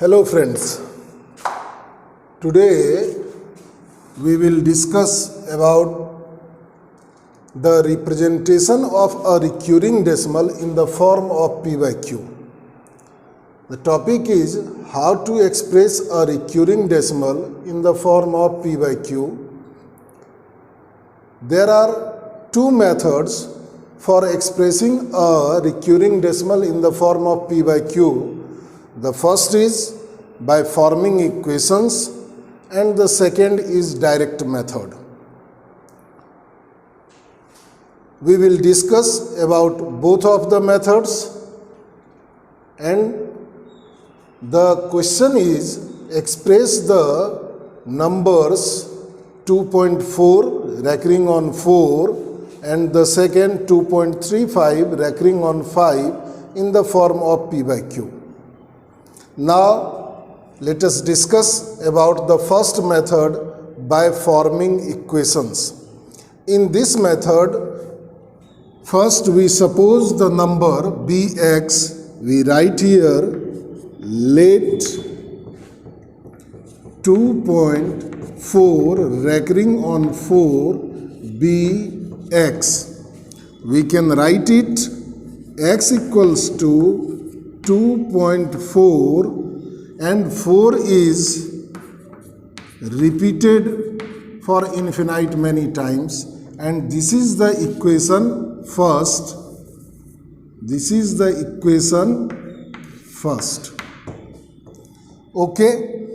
Hello friends, today we will discuss about the representation of a recurring decimal in the form of P by Q. The topic is how to express a recurring decimal in the form of P by Q. There are two methods for expressing a recurring decimal in the form of P by Q. The first is by forming equations and the second is direct method. We will discuss about both of the methods, and the question is express the numbers 2.4 recurring on 4 and the second 2.35 recurring on 5 in the form of P by Q. Now let us discuss about the first method by forming equations. In this method, first we suppose the number bx, we write here let 2.4 recurring on 4 bx. We can write it x equals to 2.4 and 4 is repeated for infinite many times, and this is the equation first. This is the equation first. Okay,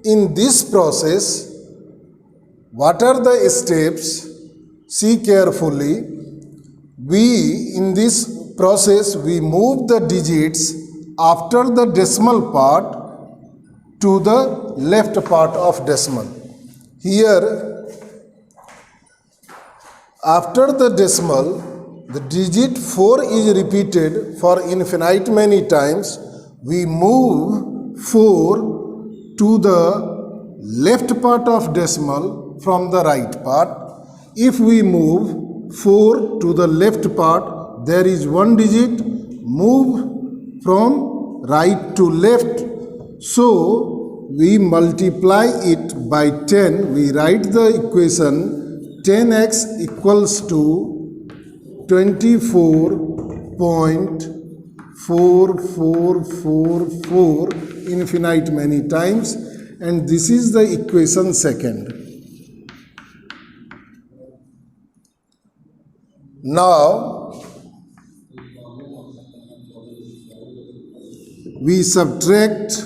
in this process, what are the steps? See carefully. In this process, we move the digits after the decimal part to the left part of decimal. Here, after the decimal, the digit 4 is repeated for infinite many times. We move 4 to the left part of decimal from the right part. If we move 4 to the left part, there is one digit move from right to left, so we multiply it by 10. We write the equation 10x equals to 24.4444 infinite many times, and this is the equation second. Now we subtract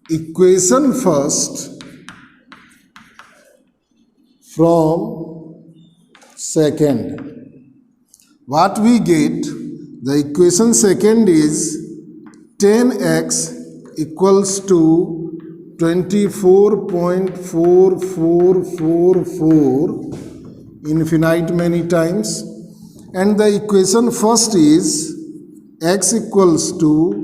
equation first from second. What we get? The equation second is 10x equals to 24.4444 infinite many times, and the equation first is x equals to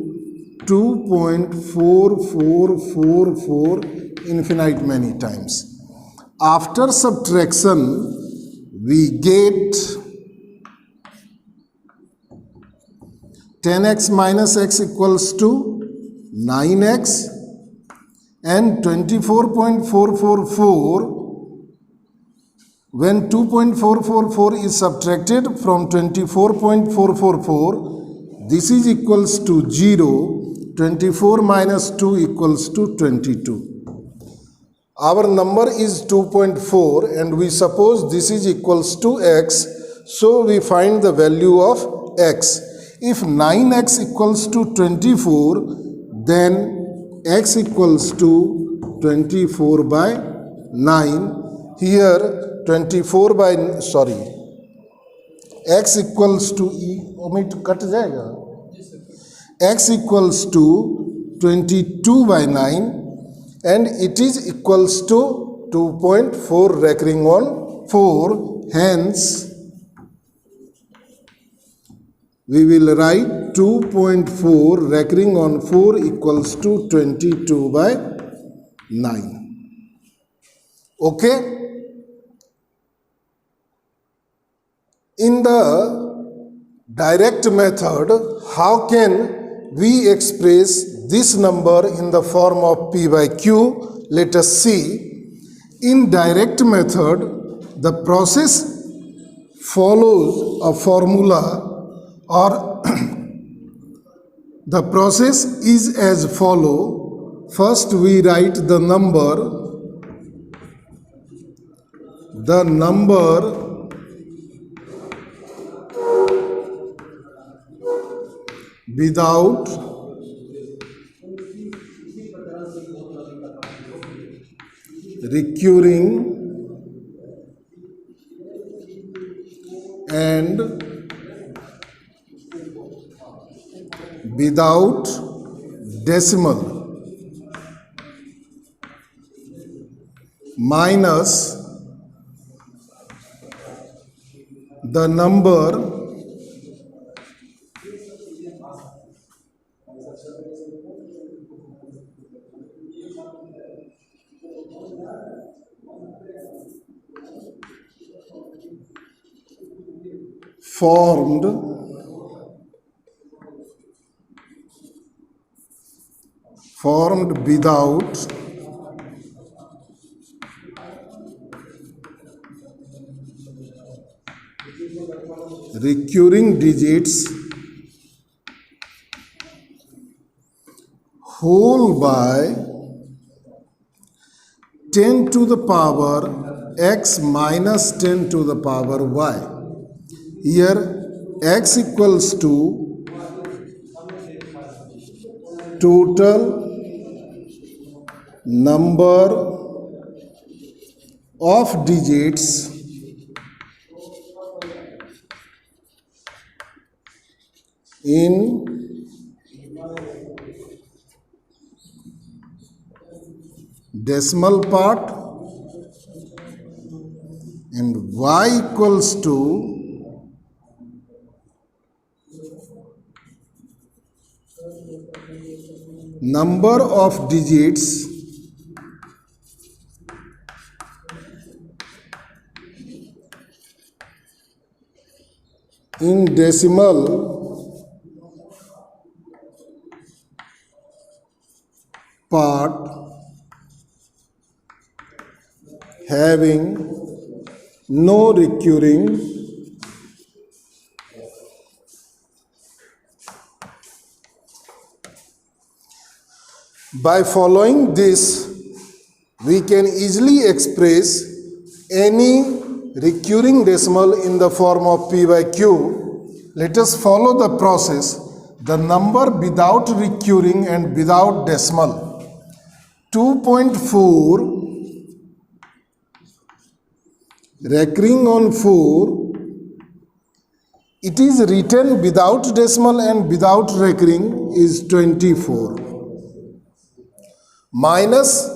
2.4444 infinite many times. After subtraction, we get 10x minus x equals to 9x, and 24.444, when 2.444 is subtracted from 24.444, this is equals to 0. 24 minus 2 equals to 22. Our number is 2.4 and we suppose this is equals to x, so we find the value of x. If 9x equals to 24, then x equals to 24 by 9. Here x equals to x equals to 22 by 9, and it is equals to 2.4 recurring on 4. Hence, we will write 2.4 recurring on 4 equals to 22 by 9. Okay. In the direct method, how can we express this number in the form of P by Q? Let us see. In direct method, the process follows a formula, or the process is as follow. First we write the number without recurring and without decimal minus the number formed without recurring digits whole by 10 to the power x minus 10 to the power y. Here x equals to total number of digits in decimal part, and y equals to number of digits in decimal part having no recurring By following this, we can easily express any recurring decimal in the form of P by Q. Let us follow the process. The number without recurring and without decimal. 2.4 recurring on 4. It is written without decimal and without recurring is 24. Minus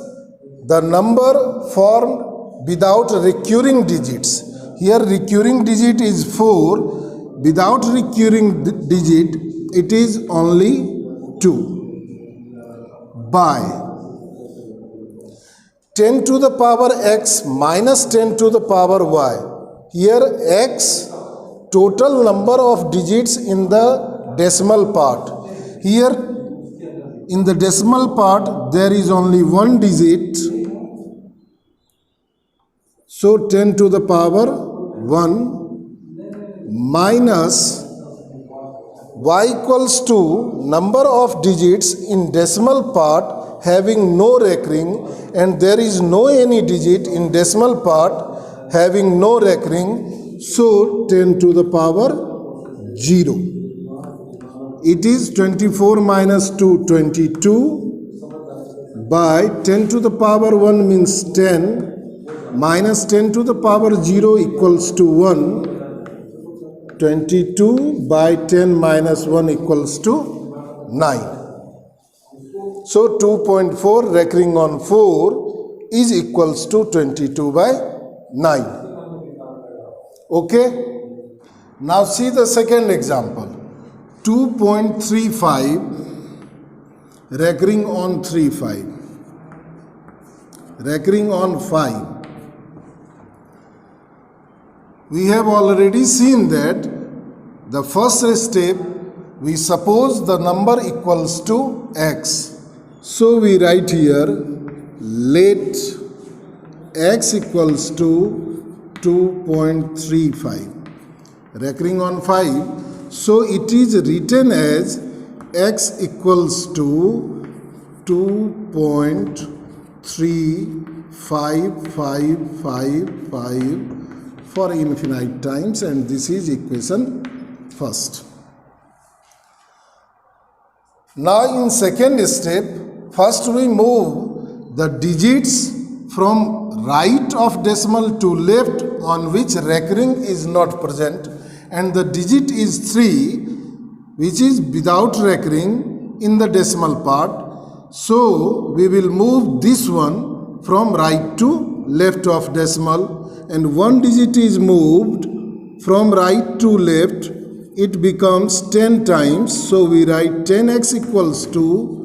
the number formed without recurring digits. Here recurring digit is 4. Without recurring digit it is only 2. By 10 to the power x minus 10 to the power y. Here x total number of digits in the decimal part. Here in the decimal part there is only one digit, so 10 to the power 1 minus y equals to number of digits in decimal part having no recurring, and there is no any digit in decimal part having no recurring, so 10 to the power 0. It is 24 minus 2, 22 by 10 to the power 1 means 10 minus 10 to the power 0 equals to 1. 22 by 10 minus 1 equals to 9. So 2.4 recurring on 4 is equals to 22 by 9. Okay. Now see the second example. 2.35 recurring on 5. Recurring on 5. We have already seen that the first step, we suppose the number equals to x. So we write here, let x equals to 2.35. Recurring on 5. So it is written as x equals to 2.35555 for infinite times, and this is equation first. Now in second step, first we move the digits from right of decimal to left on which recurring is not present, and the digit is 3, which is without recurring in the decimal part. So we will move this one from right to left of decimal, and one digit is moved from right to left. It becomes 10 times. So we write 10x equals to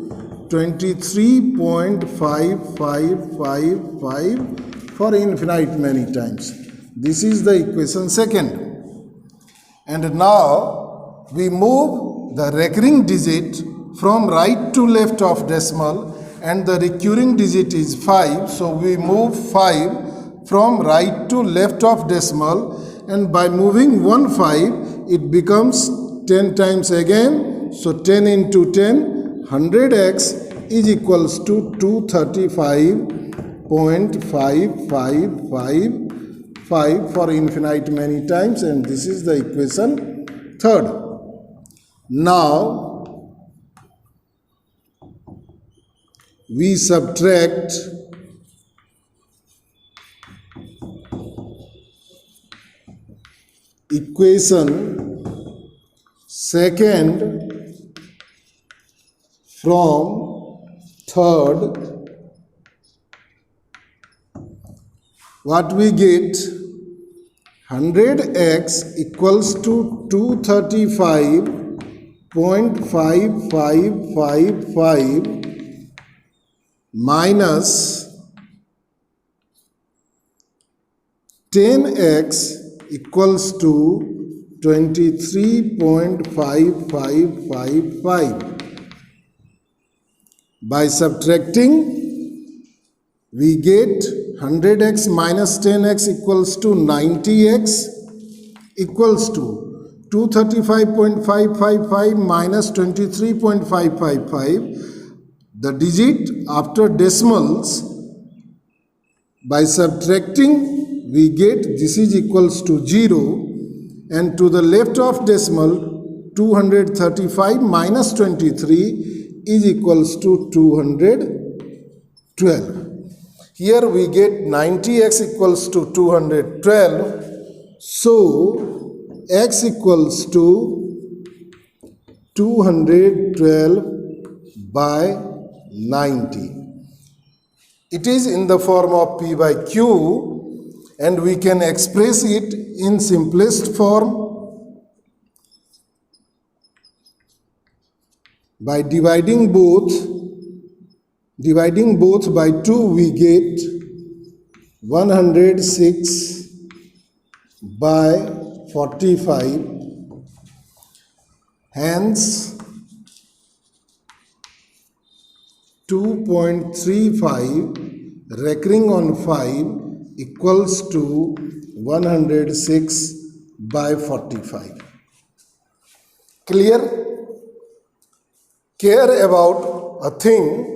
23.5555 for infinite many times. This is the equation second. And now we move the recurring digit from right to left of decimal, and the recurring digit is 5. So we move 5 from right to left of decimal, and by moving 1 5, it becomes 10 times again. So 10 into 10, 100x is equals to 235.5555 for infinite many times, and this is the equation third. Now we subtract equation second from third. What we get? 100x equals to 235.5555 minus 10x equals to 23.5555. By subtracting, we get 100x minus 10x equals to 90x equals to 235.555 minus 23.555. The digit after decimals, by subtracting, we get this is equals to 0, and to the left of decimal 235 minus 23 is equals to 212. Here we get 90x equals to 212. So x equals to 212 by 90. It is in the form of P by Q, and we can express it in simplest form by dividing both by 2. We get 106 by 45. Hence 2.35 recurring on 5 equals to 106 by 45. Clear? Care about a thing.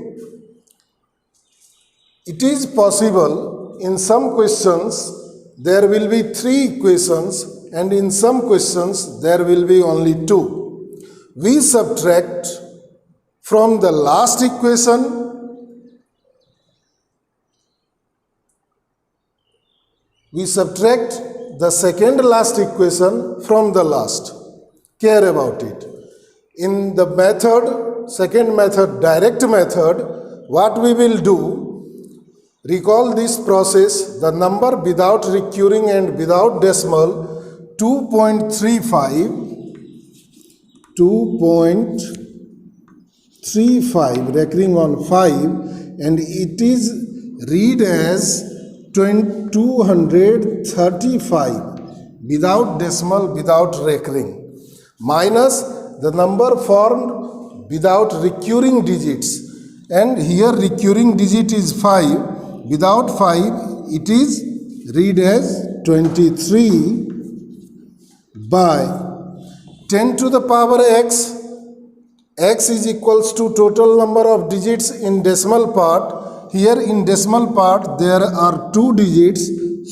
It is possible in some questions there will be 3 equations, and in some questions there will be only 2. We subtract from the last equation we subtract the second last equation from the last. Care about it. In the method, second method, direct method, what we will do, recall this process, the number without recurring and without decimal, 2.35 recurring on 5, and it is read as 235, without decimal, without recurring, minus the number formed without recurring digits, and here recurring digit is 5. Without 5 it is read as 23 by 10 to the power x. X is equals to total number of digits in decimal part. Here in decimal part there are 2 digits,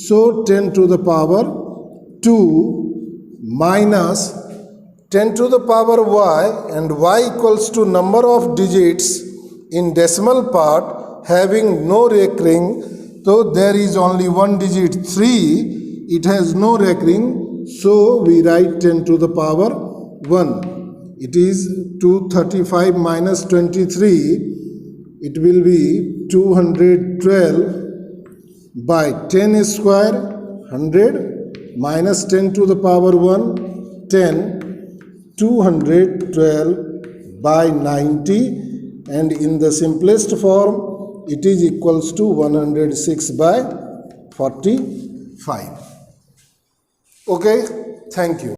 so 10 to the power 2 minus 10 to the power y, and y equals to number of digits in decimal part having no recurring. So there is only one digit 3, it has no recurring, so we write 10 to the power 1. It is 235 minus 23, it will be 212 by 10 square, 100 minus 10 to the power 1, 10, 212 by 90, and in the simplest form it is equals to 106 by 45. Okay, thank you.